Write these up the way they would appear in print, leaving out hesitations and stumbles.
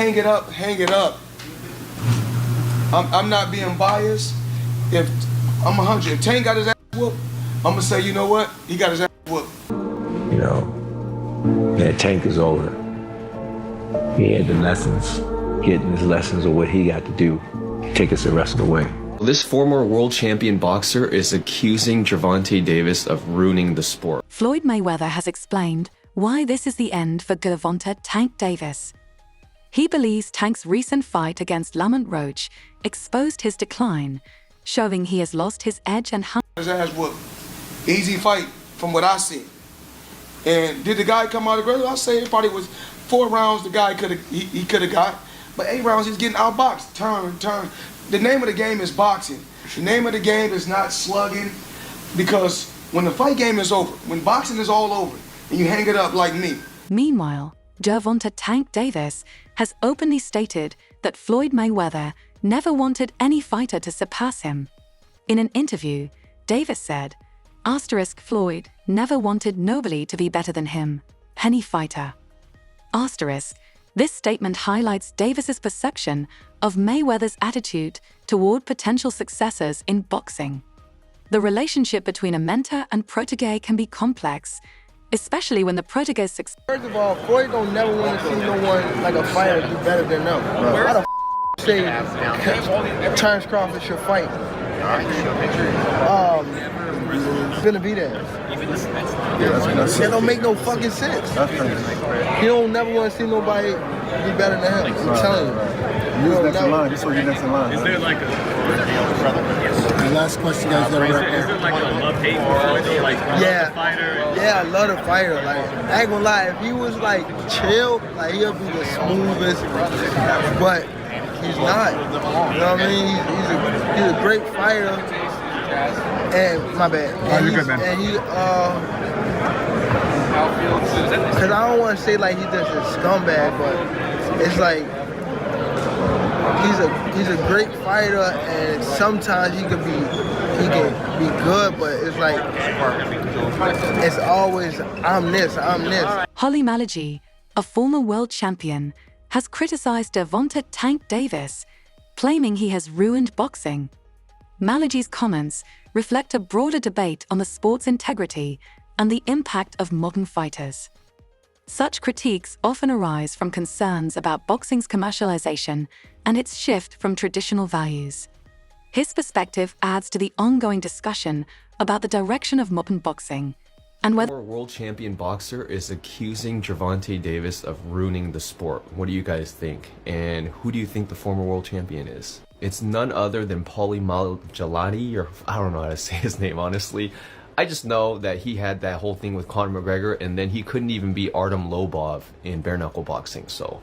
hang it up, hang it up. I'm not being biased. If I'm 100, if Tank got his ass whooped, I'm gonna say, you know what? He got his ass whooped. You know, that Tank is over. He had the lessons, getting his lessons of what he got to do, take us the rest of the way. This former world champion boxer is accusing Gervonta Davis of ruining the sport. Floyd Mayweather has explained why this is the end for Gervonta "Tank" Davis. He believes Tank's recent fight against Lamont Roach exposed his decline, showing he has lost his edge and hunger. His ass whooped. Easy fight from what I see. And did the guy come out aggressive? I say it probably was 4 rounds the guy could have got, but 8 rounds he's getting outboxed. Turn. The name of the game is boxing. The name of the game is not slugging, because when the fight game is over, when boxing is all over, and you hang it up like me. Meanwhile, Gervonta "Tank" Davis has openly stated that Floyd Mayweather never wanted any fighter to surpass him. In an interview, Davis said, Floyd never wanted nobody to be better than him, any fighter. This statement highlights Davis's perception of Mayweather's attitude toward potential successors in boxing. The relationship between a mentor and protégé can be complex, especially when the protégé's success. First of all, Floyd don't never want to see no one like a fighter do better than them. How the say Terrence Crawford should fight? Gonna be there. That don't make no fucking sense. He don't never want to see nobody be better than him. I'm telling you. Use next in line. Just so you next in line. Is there like a the last question, guys? Is there like a love-hate for Floyd? Like, yeah, fighter? Yeah, I love the fighter. Like, I ain't gonna lie, if he was like chill, like he'll be the smoothest. But he's not. You know what I mean? He's a great fighter. And my bad. You're good, man. And he because I don't want to say like he's just a scumbag, but it's like he's a great fighter, and sometimes he can be good, but it's like it's always I'm this. Holly Malaji, a former world champion, has criticized Gervonta "Tank" Davis, claiming he has ruined boxing. Malaji's comments reflect a broader debate on the sport's integrity and the impact of modern fighters. Such critiques often arise from concerns about boxing's commercialization and its shift from traditional values. His perspective adds to the ongoing discussion about the direction of modern boxing and whether Former world champion boxer is accusing Gervonta Davis of ruining the sport. What do you guys think? And who do you think the former world champion is? It's none other than Paulie Malignaggi, or I don't know how to say his name, honestly. I just know that he had that whole thing with Conor McGregor, and then he couldn't even beat Artem Lobov in bare knuckle boxing. So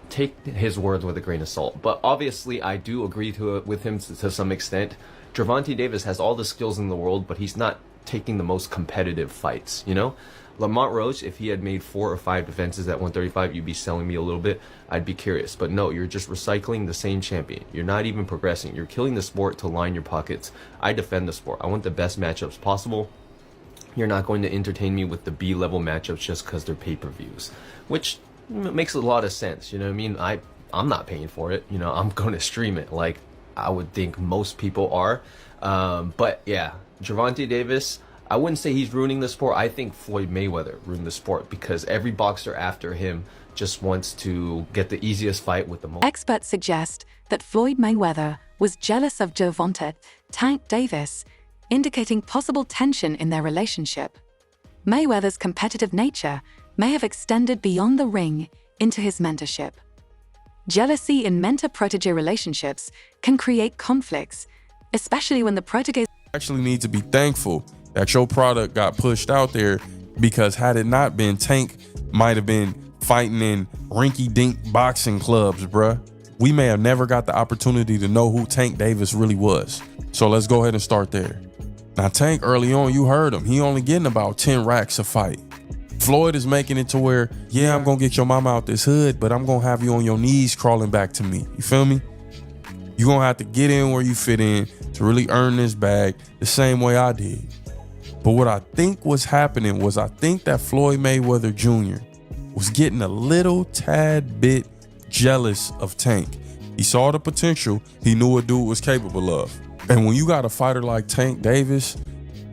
take his words with a grain of salt. But obviously, I do agree with him to some extent. Gervonta Davis has all the skills in the world, but he's not taking the most competitive fights, you know? Lamont Roach, if he had made 4 or 5 defenses at 135, you'd be selling me a little bit. I'd be curious. But no, you're just recycling the same champion. You're not even progressing. You're killing the sport to line your pockets. I defend the sport. I want the best matchups possible. You're not going to entertain me with the B-level matchups just because they're pay-per-views, which makes a lot of sense. You know what I mean? I'm not paying for it. You know, I'm going to stream it like I would think most people are. But yeah, Gervonta Davis, I wouldn't say he's ruining the sport. I think Floyd Mayweather ruined the sport because every boxer after him just wants to get the easiest fight with the most. Experts suggest that Floyd Mayweather was jealous of Gervonta "Tank" Davis, indicating possible tension in their relationship. Mayweather's competitive nature may have extended beyond the ring into his mentorship. Jealousy in mentor-protégé relationships can create conflicts, especially when the protégé actually need to be thankful that your product got pushed out there, because had it not been, Tank might have been fighting in rinky-dink boxing clubs, bruh. We may have never got the opportunity to know who Tank Davis really was. So let's go ahead and start there. Now, Tank, early on, you heard him. He only getting about 10 racks a fight. Floyd is making it to where, yeah, I'm gonna get your mama out this hood, but I'm gonna have you on your knees crawling back to me. You feel me? You're gonna have to get in where you fit in to really earn this bag the same way I did. But what I think was happening was, I think that Floyd Mayweather Jr. was getting a little tad bit jealous of Tank. He saw the potential. He knew what dude was capable of. And when you got a fighter like Tank Davis,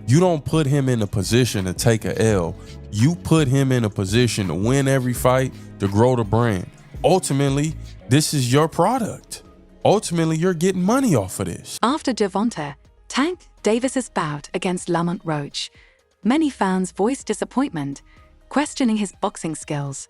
you don't put him in a position to take a L. You put him in a position to win every fight, to grow the brand. Ultimately, this is your product. Ultimately, you're getting money off of this. After Gervonta, Tank Davis's bout against Lamont Roach, many fans voiced disappointment, questioning his boxing skills.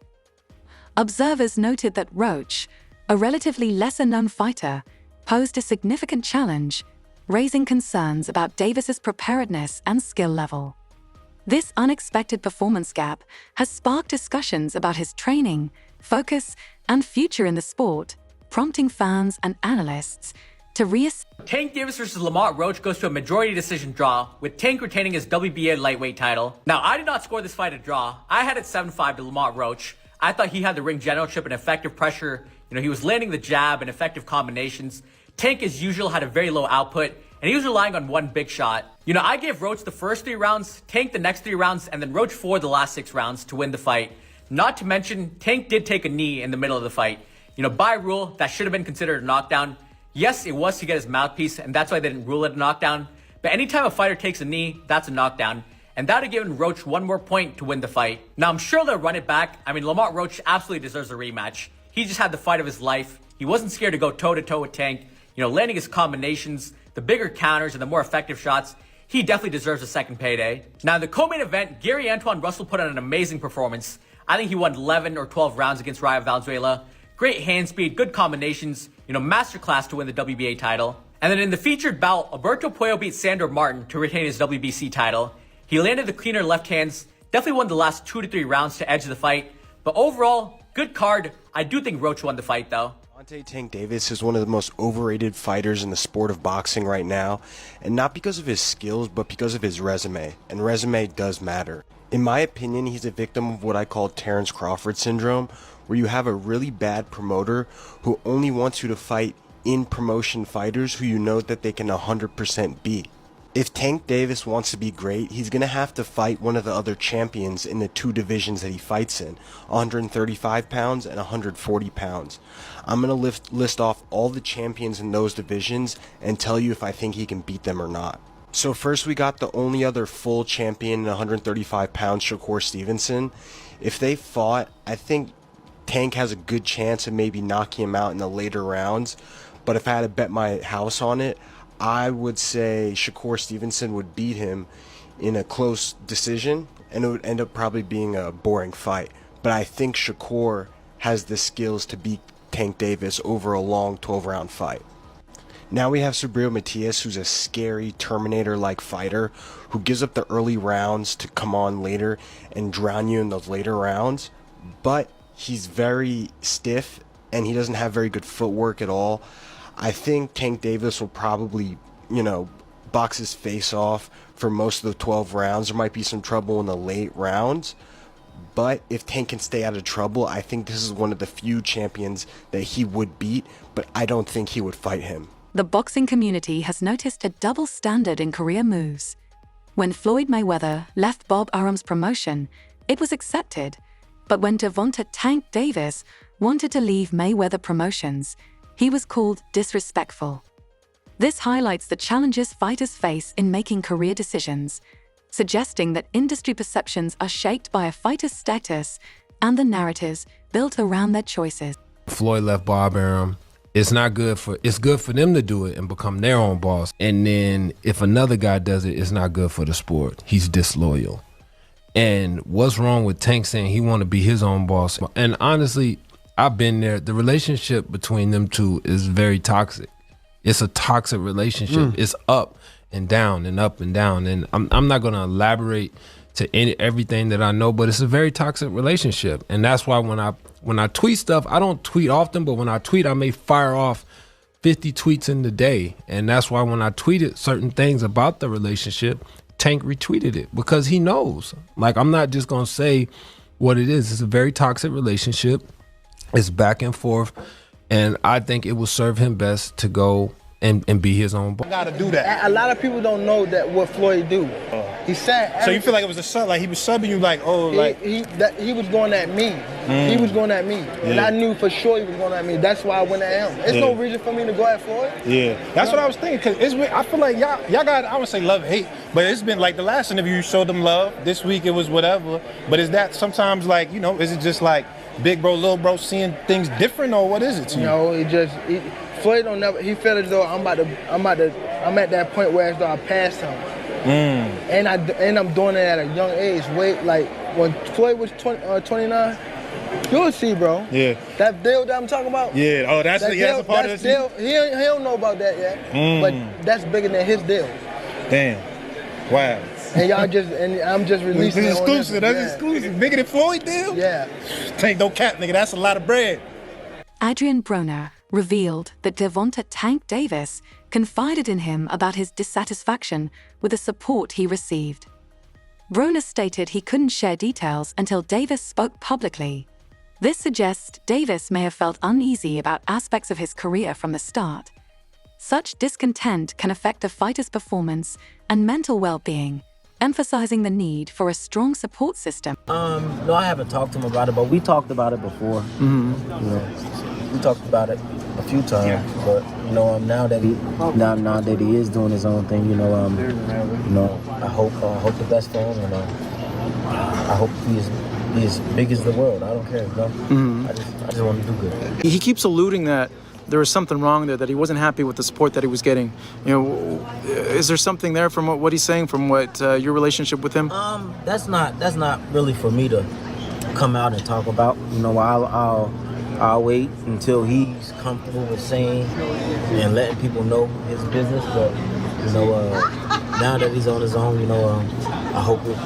Observers noted that Roach, a relatively lesser-known fighter, posed a significant challenge, raising concerns about Davis's preparedness and skill level. This unexpected performance gap has sparked discussions about his training, focus, and future in the sport, prompting fans and analysts to reassess. Tank Davis versus Lamont Roach goes to a majority decision draw, with Tank retaining his WBA lightweight title. Now, I did not score this fight a draw. I had it 7-5 to Lamont Roach. I thought he had the ring generalship and effective pressure. He was landing the jab and effective combinations. Tank, as usual, had a very low output, and he was relying on one big shot. I gave Roach the first 3 rounds, Tank the next 3 rounds, and then Roach 4 the last 6 rounds to win the fight. Not to mention, Tank did take a knee in the middle of the fight. By rule, that should have been considered a knockdown. Yes, it was to get his mouthpiece, and that's why they didn't rule it a knockdown. But anytime a fighter takes a knee, that's a knockdown. And that would have given Roach 1 more point to win the fight. Now, I'm sure they'll run it back. Lamont Roach absolutely deserves a rematch. He just had the fight of his life. He wasn't scared to go toe-to-toe with Tank. Landing his combinations, the bigger counters, and the more effective shots. He definitely deserves a second payday. Now, in the co-main event, Gary Antoine Russell put on an amazing performance. I think he won 11 or 12 rounds against Raya Valenzuela. Great hand speed, good combinations, masterclass to win the WBA title. And then in the featured bout, Alberto Puello beat Sandor Martin to retain his WBC title. He landed the cleaner left hands, definitely won the last 2 to 3 rounds to edge the fight. But overall, good card. I do think Roach won the fight though. Tank Davis is one of the most overrated fighters in the sport of boxing right now, and not because of his skills, but because of his resume, and resume does matter. In my opinion, he's a victim of what I call Terrence Crawford syndrome, where you have a really bad promoter who only wants you to fight in promotion fighters who you know that they can 100% beat. If Tank Davis wants to be great, he's going to have to fight one of the other champions in the 2 divisions that he fights in, 135 pounds and 140 pounds. I'm going to list off all the champions in those divisions and tell you if I think he can beat them or not. So first we got the only other full champion in 135 pounds, Shakur Stevenson. If they fought, I think Tank has a good chance of maybe knocking him out in the later rounds. But if I had to bet my house on it, I would say Shakur Stevenson would beat him in a close decision, and it would end up probably being a boring fight. But I think Shakur has the skills to beat Tank Davis over a long 12-round fight. Now we have Subriel Matias, who's a scary Terminator-like fighter who gives up the early rounds to come on later and drown you in those later rounds. But he's very stiff, and he doesn't have very good footwork at all. I think Tank Davis will probably, box his face off for most of the 12 rounds. There might be some trouble in the late rounds. But if Tank can stay out of trouble, I think this is one of the few champions that he would beat, but I don't think he would fight him. The boxing community has noticed a double standard in career moves. When Floyd Mayweather left Bob Arum's promotion, it was accepted. But when Gervonta Tank Davis wanted to leave Mayweather Promotions, he was called disrespectful. This highlights the challenges fighters face in making career decisions, suggesting that industry perceptions are shaped by a fighter's status and the narratives built around their choices. Floyd left Bob Arum. It's good for them to do it and become their own boss. And then if another guy does it, it's not good for the sport. He's disloyal. And what's wrong with Tank saying he want to be his own boss? And honestly, I've been there. The relationship between them two is very toxic. It's a toxic relationship. It's up and down and up and down. And I'm not going to elaborate to everything that I know, but it's a very toxic relationship. And that's why when I tweet stuff, I don't tweet often, but when I tweet, I may fire off 50 tweets in the day. And that's why when I tweeted certain things about the relationship, Tank retweeted it because he knows. Like, I'm not just going to say what it is. It's a very toxic relationship. It's back and forth, and I think it will serve him best to go and be his own boss. Gotta do that. A lot of people don't know that what Floyd do. He said. So you feel like it was a sub, like he was subbing you, like he was going at me. He was going at me, and I knew for sure he was going at me. That's why I went at him. There's no reason for me to go at Floyd. Yeah, that's what I was thinking. Cause I feel like y'all got, I would say love hate, but it's been like the last interview you showed them love. This week it was whatever. But is that sometimes like, you know, is it just like big bro, little bro seeing things different, or what is it to you? No, Floyd don't never. He felt as though I'm at that point where as though I passed him. And I'm doing it at a young age. Wait, like when Floyd was 29, you'll see, bro. Yeah. That deal that I'm talking about. Yeah. Oh, that's a part of the deal. He don't know about that yet. But that's bigger than his deal. Damn. Wow. And I'm just releasing This is it. exclusive. That's exclusive. Bigger than Floyd deal? Yeah. Tank no cap, nigga. That's a lot of bread. Adrian Broner revealed that Gervonta Tank Davis confided in him about his dissatisfaction with the support he received. Broner stated he couldn't share details until Davis spoke publicly. This suggests Davis may have felt uneasy about aspects of his career from the start. Such discontent can affect a fighter's performance and mental well-being, emphasizing the need for a strong support system. No, I haven't talked to him about it, but we talked about it before. You know, we talked about it a few times, but you know, now that he is doing his own thing, I hope the best for him, and I hope he's as big as the world. I don't care, you know. I just want to do good. He keeps alluding that there was something wrong there, that he wasn't happy with the support that he was getting. You know, is there something there from what he's saying, from what your relationship with him? That's not really for me to come out and talk about. You know, I'll wait until he's comfortable with saying and letting people know his business. But you know, now that he's on his own, you know, I hope it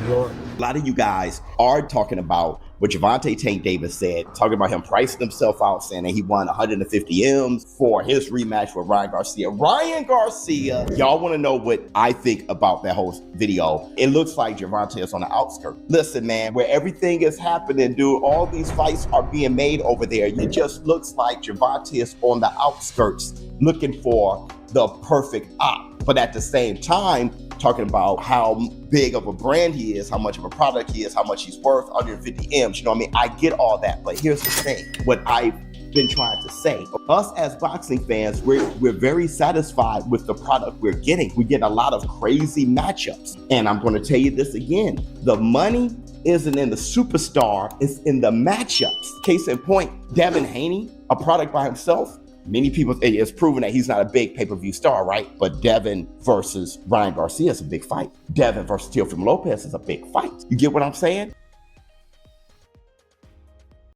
Lord. A lot of you guys are talking about what Gervonta Tank Davis said, talking about him pricing himself out, saying that he won 150 M's for his rematch with Ryan Garcia. Y'all want to know what I think about that whole video? It looks like Gervonta is on the outskirts. Listen, man, where everything is happening, dude, all these fights are being made over there. It just looks like Gervonta is on the outskirts looking for the perfect op. But at the same time, talking about how big of a brand he is, how much of a product he is, how much he's worth, 150 M's, you know what I mean? I get all that, but here's the thing. What I've been trying to say, us as boxing fans, we're very satisfied with the product we're getting. We get a lot of crazy matchups. And I'm gonna tell you this again, the money isn't in the superstar, it's in the matchups. Case in point, Devin Haney, a product by himself, many people, it's proven that he's not a big pay-per-view star, right? But Devin versus Ryan Garcia is a big fight. Devin versus Teofimo Lopez is a big fight. You get what I'm saying?